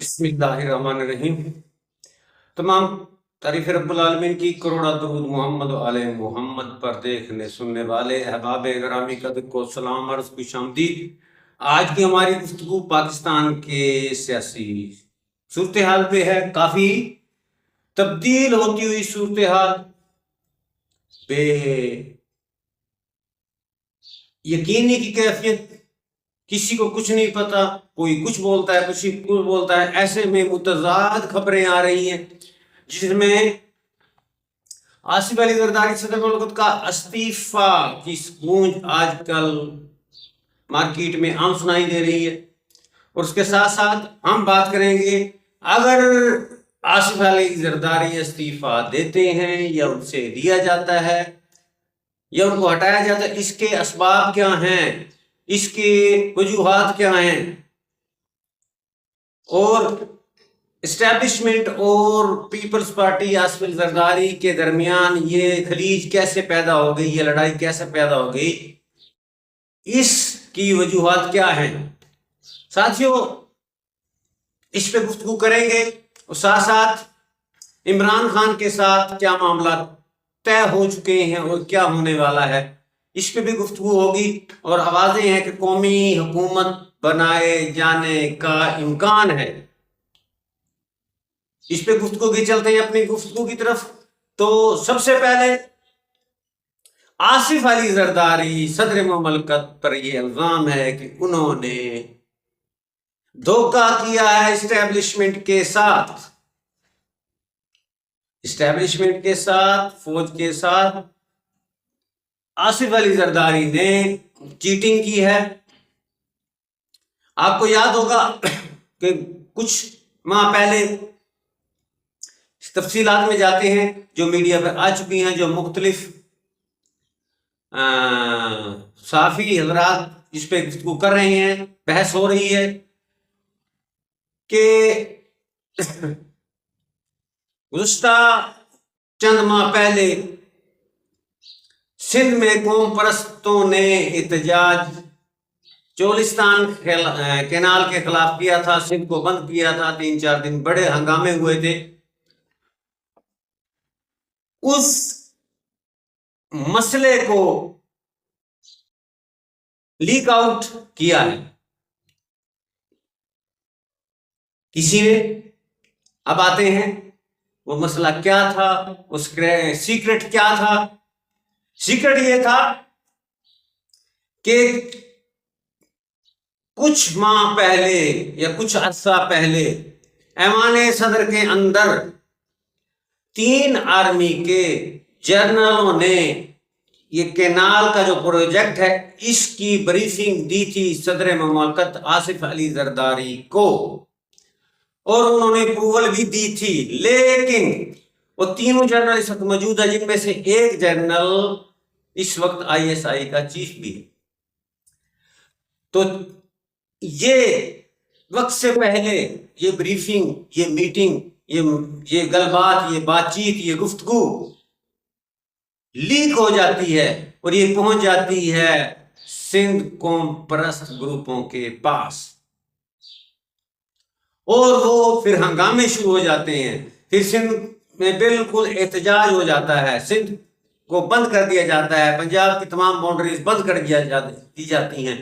بسم اللہ الرحمن الرحیم۔ تمام تعریف رب العالمین کی، کروڑا درود محمد و آل محمد پر دیکھنے سننے والے احباب گرامی کا دل کو سلام عرض خوش آمدید۔ آج کی ہماری گفتگو پاکستان کے سیاسی صورتحال پہ ہے۔ کافی تبدیل ہوتی ہوئی صورتحال پہ یقینی کی کیفیت، کسی کو کچھ نہیں پتا، کوئی کچھ بولتا ہے، کچھ بولتا ہے۔ ایسے میں متضاد خبریں آ رہی ہیں جس میں آصف علی زرداری صدر مملکت کا استعفی کی گونج آج کل مارکیٹ میں عام سنائی دے رہی ہے، اور اس کے ساتھ ساتھ ہم بات کریں گے اگر آصف علی زرداری استعفی دیتے ہیں یا ان سے لیا جاتا ہے یا ان کو ہٹایا جاتا ہے، اس کے اسباب کیا ہیں، اس کے وجوہات کیا ہیں، اور اسٹیبلشمنٹ اور پیپلز پارٹی آصف علی زرداری کے درمیان یہ خلیج کیسے پیدا ہو گئی، یہ لڑائی کیسے پیدا ہو گئی، اس کی وجوہات کیا ہیں۔ ساتھیوں، اس پہ گفتگو کریں گے، اور ساتھ ساتھ عمران خان کے ساتھ کیا معاملات طے ہو چکے ہیں اور کیا ہونے والا ہے، اس پہ بھی گفتگو ہوگی۔ اور آوازیں ہیں کہ قومی حکومت بنائے جانے کا امکان ہے، اس پہ گفتگو کی چلتے ہیں اپنی گفتگو کی طرف۔ تو سب سے پہلے آصف علی زرداری صدر مملکت پر یہ الزام ہے کہ انہوں نے دھوکہ کیا ہے اسٹیبلشمنٹ کے ساتھ، فوج کے ساتھ آصف علی زرداری نے چیٹنگ کی ہے۔ آپ کو یاد ہوگا کہ کچھ ماہ پہلے تفصیلات میں جاتے ہیں جو میڈیا پر آ چکی ہیں، جو مختلف صحافی حضرات اس پہ گفتگو کر رہے ہیں، بحث ہو رہی ہے کہ گزشتہ چند ماہ پہلے سندھ میں قوم پرستوں نے احتجاج چولستان کینال کے خلاف کیا تھا، سندھ کو بند کیا تھا، 3-4 دن بڑے ہنگامے ہوئے تھے۔ اس مسئلے کو لیک آؤٹ کیا ہے کسی نے۔ اب آتے ہیں وہ مسئلہ کیا تھا، اس سیکرٹ کیا تھا۔ سیکرٹ یہ تھا کہ کچھ ماہ پہلے یا کچھ عرصہ پہلے ایوان صدر کے اندر 3 آرمی کے جنرلوں نے یہ کینال کا جو پروجیکٹ ہے اس کی بریفنگ دی تھی صدر مملکت آصف علی زرداری کو، اور انہوں نے اپروول بھی دی تھی۔ لیکن وہ تینوں جنرل اس وقت موجود ہیں، جن میں سے ایک جنرل اس وقت ISI کا چیف بھی ہے۔ تو یہ وقت سے پہلے یہ بریفنگ، یہ میٹنگ، یہ گل بات، یہ بات چیت، یہ گفتگو لیک ہو جاتی ہے اور یہ پہنچ جاتی ہے سندھ قوم پرست گروپوں کے پاس، اور وہ پھر ہنگامے شروع ہو جاتے ہیں۔ پھر سندھ میں بالکل احتجاج ہو جاتا ہے، سندھ کو بند کر دیا جاتا ہے، پنجاب کی تمام باؤنڈریز بند کر دی جاتی ہیں،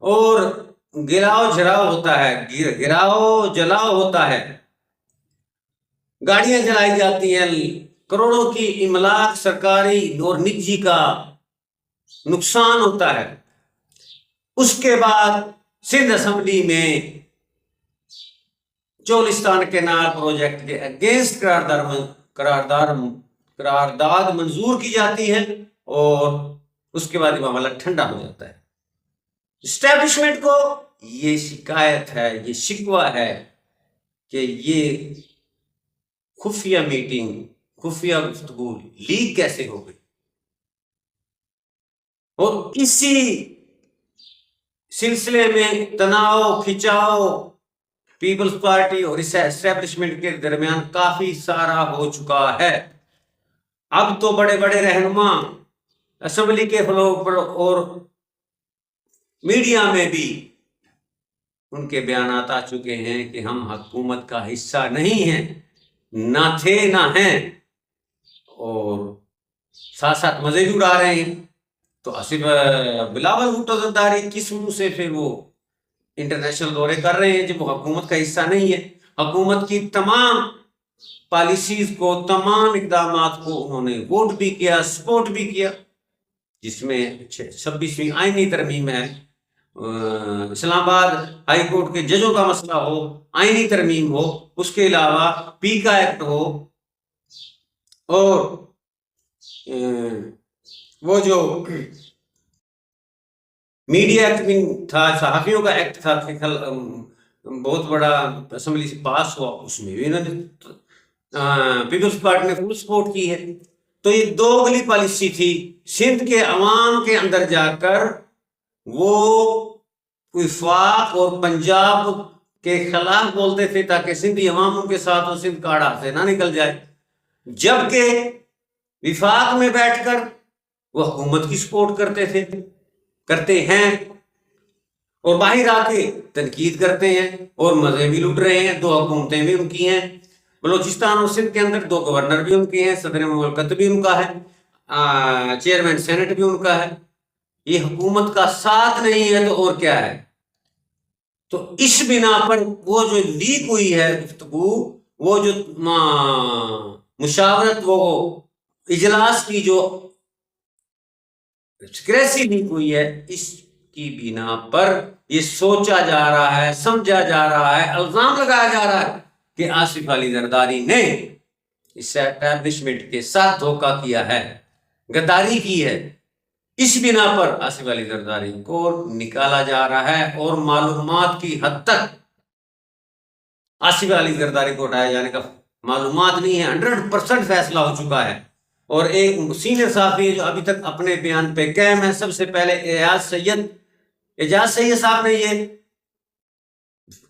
اور گراؤ جلاؤ ہوتا ہے، گاڑیاں جلائی جاتی ہیں، کروڑوں کی املاک سرکاری اور نجی کا نقصان ہوتا ہے۔ اس کے بعد سندھ اسمبلی میں چولستان کینال پروجیکٹ کے اگینسٹ قرارداد منظور کی جاتی ہے، اور اس کے بعد معاملہ ٹھنڈا ہو جاتا ہے۔ اسٹیبلشمنٹ کو یہ شکایت ہے، یہ شکوہ ہے کہ یہ خفیہ میٹنگ، خفیہ گفتگو لیک کیسے ہو گئی، اور اسی سلسلے میں تناؤ کھچاؤ پیپلز پارٹی اور اسٹیبلشمنٹ کے درمیان کافی سارا ہو چکا ہے۔ اب تو بڑے بڑے رہنما اسمبلی کے فلور پر اور میڈیا میں بھی ان کے بیانات آ چکے ہیں کہ ہم حکومت کا حصہ نہیں ہیں، نہ تھے نہ ہیں، اور ساتھ ساتھ مزے بھی اڑا رہے ہیں۔ تو آصف بلاول بھٹو زرداری کس منہ سے پھر وہ انٹرنیشنل دورے کر رہے ہیں جب وہ حکومت کا حصہ نہیں ہے؟ حکومت کی تمام پالیسیز کو، تمام اقدامات کو انہوں نے ووٹ بھی کیا، سپورٹ بھی کیا، جس میں 26ویں آئینی ترمیم ہے، اسلام آباد ہائی کورٹ کے ججوں کا مسئلہ ہو، آئینی ترمیم ہو، اس کے علاوہ پیکا ایکٹ ہو، اور وہ جو میڈیا ایکٹ بھی تھا، صحافیوں کا ایکٹ تھا، بہت بڑا اسمبلی سے پاس ہوا، اس میں بھی انہوں نے پیپلز پارٹی نے فل سپورٹ کی ہے۔ تو یہ دوگلی پالیسی تھی، سندھ کے عوام کے اندر جا کر وہ وفاق اور پنجاب کے خلاف بولتے تھے تاکہ سندھی عوام ان کے ساتھ وہ سندھ کاڑا سے نہ نکل جائے، جبکہ وفاق میں بیٹھ کر وہ حکومت کی سپورٹ کرتے ہیں، اور باہر آ کے تنقید کرتے ہیں اور مزے بھی لوٹ رہے ہیں۔ 2 حکومتیں بھی ان کی ہیں، بلوچستان اور سندھ کے اندر 2 گورنر بھی ان کے ہیں، صدر مملکت بھی ان کا ہے، چیئرمین سینٹ بھی ان کا ہے۔ یہ حکومت کا ساتھ نہیں ہے تو اور کیا ہے؟ تو اس بنا پر وہ جو لیک ہوئی ہے گفتگو، وہ جو مشاورت، وہ اجلاس کی جو سیکریسی لیک ہوئی ہے، اس کی بنا پر یہ سوچا جا رہا ہے، سمجھا جا رہا ہے، الزام لگایا جا رہا ہے کہ آصف علی زرداری نے اس اسٹیبلشمنٹ کے ساتھ دھوکہ کیا ہے، غداری کی ہے۔ اس بنا پر آصف علی زرداری کو نکالا جا رہا ہے، اور معلومات کی حد تک آصف علی زرداری کو ہٹائے جانے کا معلومات نہیں ہے، 100% فیصلہ ہو چکا ہے۔ اور ایک سینئر صحافی جو ابھی تک اپنے بیان پہ قائم ہے، سب سے پہلے اعجاز سید صاحب نے یہ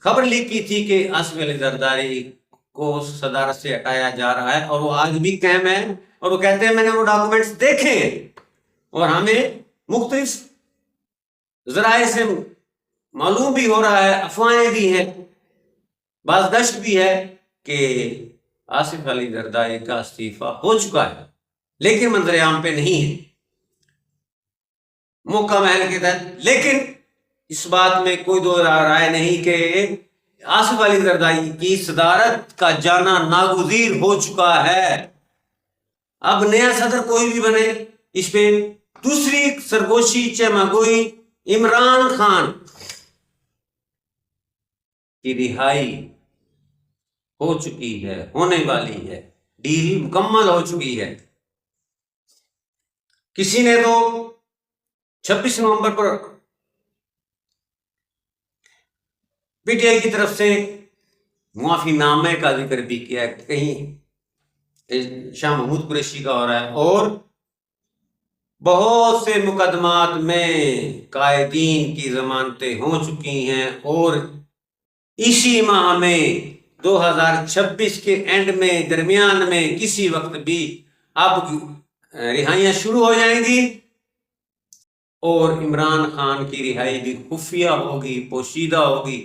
خبر لیک کی تھی کہ آصف علی زرداری کو صدارت سے ہٹایا جا رہا ہے، اور وہ آج بھی قائم ہے، اور وہ کہتے ہیں میں نے وہ ڈاکومنٹس دیکھے اور ہمیں مختلف ذرائع سے معلوم بھی ہو رہا ہے، افواہیں بھی ہیں، بازگشت بھی ہے کہ آصف علی زرداری کا استعفیٰ ہو چکا ہے، لیکن منظر عام پہ نہیں ہے، موقع محل کے تحت۔ لیکن اس بات میں کوئی دو رائے نہیں کہ آصف علی زرداری کی صدارت کا جانا ناگزیر ہو چکا ہے۔ اب نیا صدر کوئی بھی بنے، اس پہ دوسری سرگوشی چمگوئی عمران خان کی رہائی ہو چکی ہے، ہونے والی ہے، ڈیل مکمل ہو چکی ہے۔ کسی نے تو 26 نومبر پر پی ٹی آئی کی طرف سے معافی نامے کا ذکر بھی کیا ہے، کہیں شاہ محمود قریشی کا ہو رہا ہے، اور بہت سے مقدمات میں قائدین کی ضمانتیں ہو چکی ہیں، اور اسی ماہ میں 2026 کے اینڈ میں، درمیان میں کسی وقت بھی اب رہائیاں شروع ہو جائیں گی، اور عمران خان کی رہائی بھی خفیہ ہوگی، پوشیدہ ہوگی،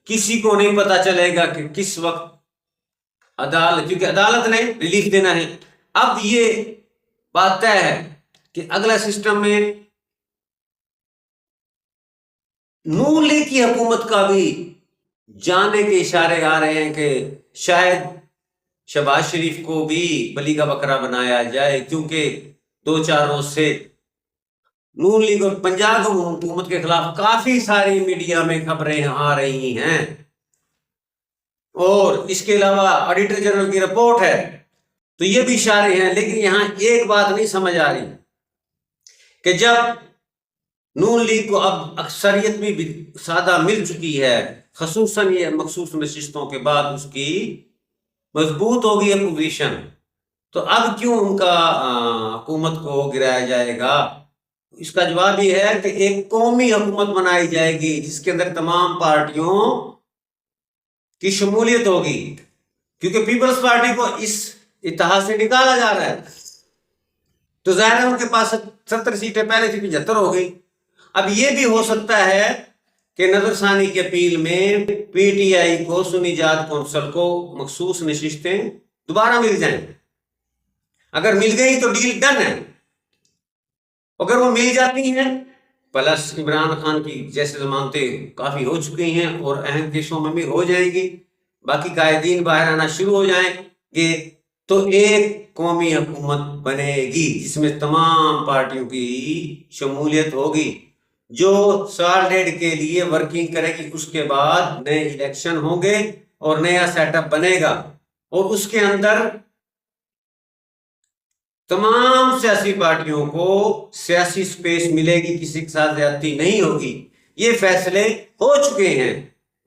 کسی کو نہیں پتا چلے گا کہ کس وقت عدالت، کیونکہ عدالت نے ریلیف دینا ہے۔ اب یہ بات طے ہے کہ اگلا سسٹم میں نون لیگ کی حکومت کا بھی جانے کے اشارے آ رہے ہیں کہ شاید شہباز شریف کو بھی بلی کا بکرا بنایا جائے، کیونکہ 2-4 روز سے نون لیگ اور پنجاب حکومت کے خلاف کافی ساری میڈیا میں خبریں آ رہی ہیں، اور اس کے علاوہ آڈیٹر جنرل کی رپورٹ ہے، تو یہ بھی اشارے ہیں۔ لیکن یہاں ایک بات نہیں سمجھ آ رہی کہ جب نون لیگ کو اب اکثریت بھی سادہ مل چکی ہے، خصوصاً یہ مخصوص نشستوں کے بعد اس کی مضبوط ہوگی اپوزیشن، تو اب کیوں ان کا حکومت کو گرایا جائے گا؟ اس کا جواب یہ ہے کہ ایک قومی حکومت بنائی جائے گی جس کے اندر تمام پارٹیوں کی شمولیت ہوگی، کیونکہ پیپلز پارٹی کو اس اتحاد سے نکالا جا رہا ہے، تو ظاہر ہے ان کے پاس 70 سیٹیں پہلے سے 75 ہو گئی۔ اب یہ بھی ہو سکتا ہے کہ نظر ثانی کی اپیل میں پی ٹی آئی کو سنی جات کونسل کو مخصوص نشستیں دوبارہ مل جائیں. اگر مل گئی تو ڈیل ڈن ہے. اگر وہ مل جاتی ہیں پلس عمران خان کی جیسے ضمانتیں کافی ہو چکی ہیں اور اہم کیسوں میں بھی ہو جائیں گی، باقی قائدین باہر آنا شروع ہو جائیں گے، تو ایک قومی حکومت بنے گی جس میں تمام پارٹیوں کی شمولیت ہوگی، جو سال ڈیڑھ کے لیے ورکنگ کرے گی. اس کے بعد نئے الیکشن ہوں گے اور نیا سیٹ اپ بنے گا، اور اس کے اندر تمام سیاسی پارٹیوں کو سیاسی سپیس ملے گی، کسی کے ساتھ زیادتی نہیں ہوگی. یہ فیصلے ہو چکے ہیں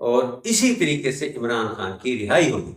اور اسی طریقے سے عمران خان کی رہائی ہوگی.